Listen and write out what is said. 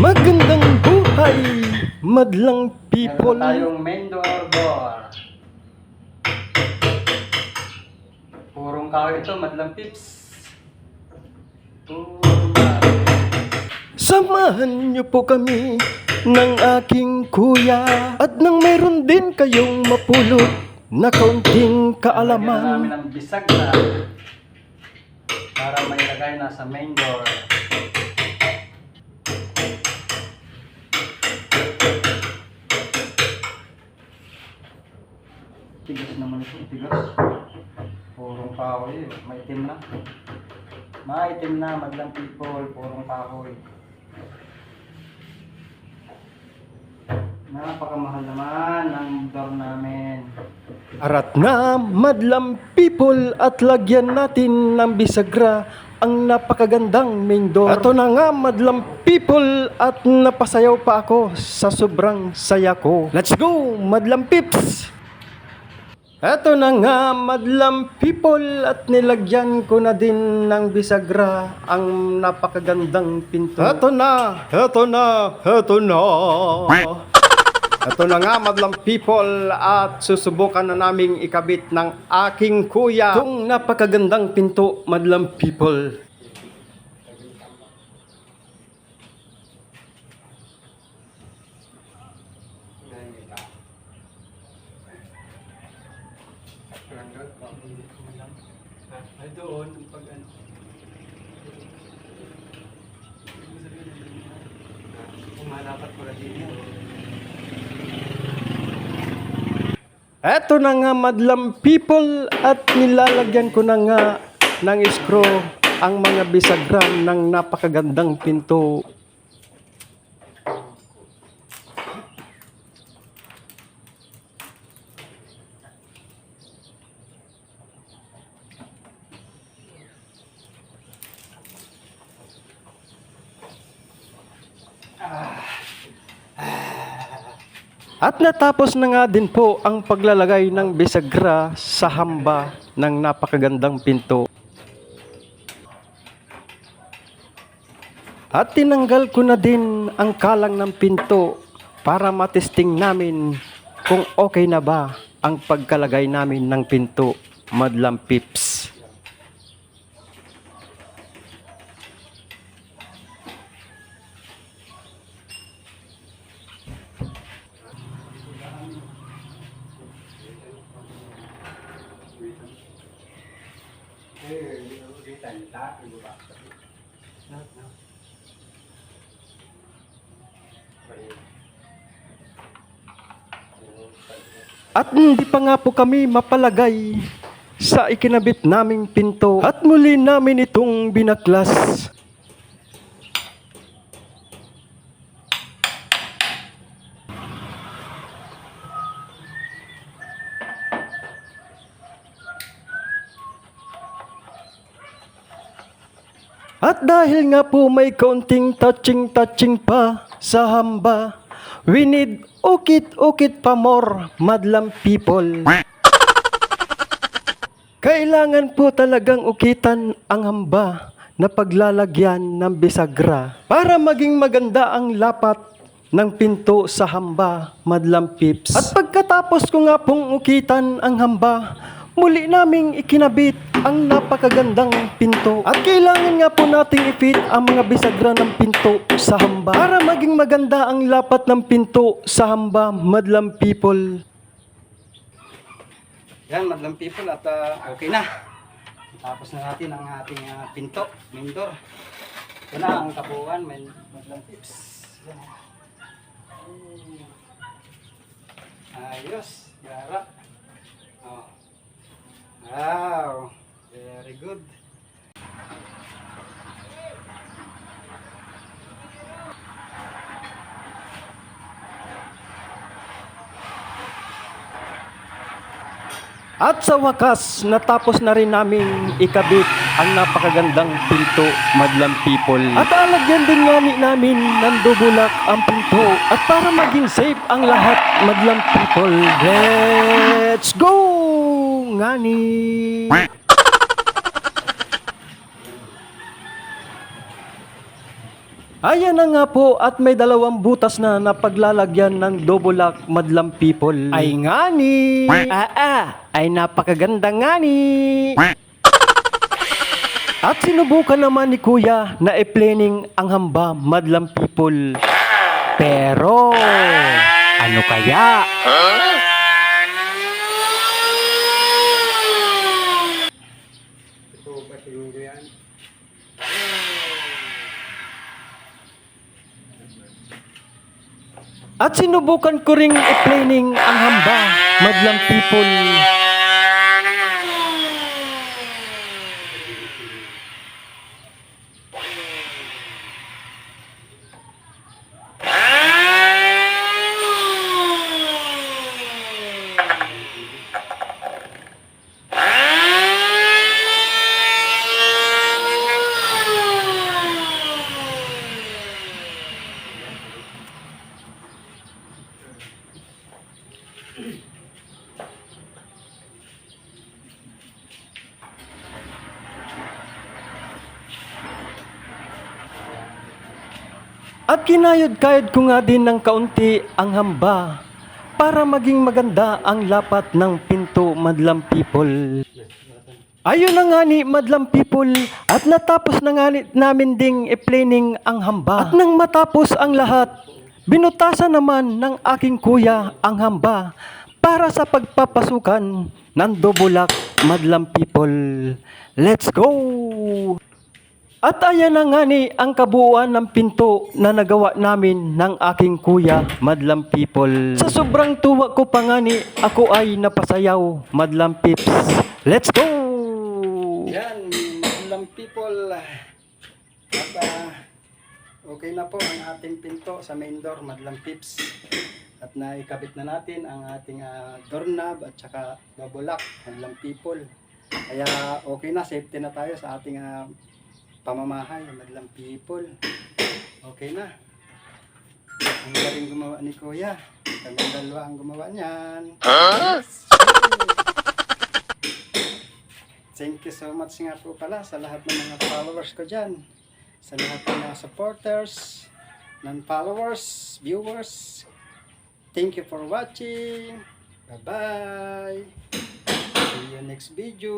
Magandang buhay, madlang people. Meron tayong main door. Purong kahoy ito, madlang pips. Purong kahoy. Samahan niyo po kami ng aking kuya. At nang mayroon din kayong mapulot na kaunting Lagyan kaalaman. namin ng bisag na para may lagay na sa main door. Tigas naman ito, tigas. Purong kahoy, maitim na. Maitim na, madlang people, purong kahoy. Napakamahal naman ang door namin. Arat na, madlang people, at lagyan natin ng bisagra ang napakagandang main door. Ato na nga, madlang people, at napasayaw pa ako sa sobrang saya ko. Let's go, madlang pips! Eto na nga, madlang people, at nilagyan ko na din ng bisagra ang napakagandang pinto. Eto na, eto na, eto na. Eto na nga, madlang people, at susubukan na naming ikabit ng aking kuya itong napakagandang pinto, madlang people. Ay doon, pag ano. Umalapat ko rin din. Eto na nga, madlang people, at nilalagyan ko na nga ng screw ang mga bisagra ng napakagandang pinto. At natapos na nga din po ang paglalagay ng bisagra sa hamba ng napakagandang pinto. At tinanggal ko na din ang kalang ng pinto para matesting namin kung okay na ba ang pagkalagay namin ng pinto, madlang pips. At hindi pa nga po kami mapalagay sa ikinabit naming pinto at muli namin itong binaklas. At dahil nga po may kaunting touching pa sa hamba, we need ukit pa more, madlang people. Kailangan po talagang ukitan ang hamba na paglalagyan ng bisagra para maging maganda ang lapat ng pinto sa hamba, madlang pips. At pagkatapos ko nga pong ukitan ang hamba, muli naming ikinabit ang napakagandang pinto. At kailangan nga po nating i-fit ang mga bisagra ng pinto sa hamba para maging maganda ang lapat ng pinto sa hamba, madlang people. Yan, madlang people, at okay na. Tapos na natin ang ating pinto, main door. Ito na ang kabuuan, madlang pips. Yan. Ayos, gara. Oh. Wow, very good. At sa wakas, natapos na rin namin ikabit ang napakagandang pinto, madlang people. At alagyan din nga namin ng dubulak ang pinto. At para maging safe ang lahat, madlang people, let's go! Ngani! Ayan na nga po at may dalawang butas na napaglalagyan ng double lock madlang people. Ay ngani! Ay napakaganda ngani! At sinubukan naman ni Kuya na i-planning ang hamba madlang people. Pero, ano kaya? At sinubukan ko ring i-planning ang hamba madlang people. At kinayod-kayod ko nga din ng kaunti ang hamba para maging maganda ang lapat ng pinto madlang people. Ayun na nga ni madlang people at natapos na nga namin ding i-planning ang hamba. At nang matapos ang lahat, binutasan naman ng aking kuya ang hamba para sa pagpapasukan ng double lock madlang people. Let's go! At ayan na nga ni ang kabuuan ng pinto na nagawa namin ng aking kuya, madlang people. Sa sobrang tuwa ko pa nga ni, ako ay napasayaw, madlang pips. Let's go! Yan, madlang people. At okay na po ang ating pinto sa main door, madlang pips. At naikabit na natin ang ating doorknob at saka double lock, madlang people. Kaya okay na, safety na tayo sa ating pamamahay, madlang people. Okay na. Ang galing gumawa ni Kuya. Kaming dalawa ang gumawa niyan. Thank you so much nga po pala sa lahat ng mga followers ko dyan. Sa lahat ng mga supporters, non-followers, viewers. Thank you for watching. Bye-bye. See you next video.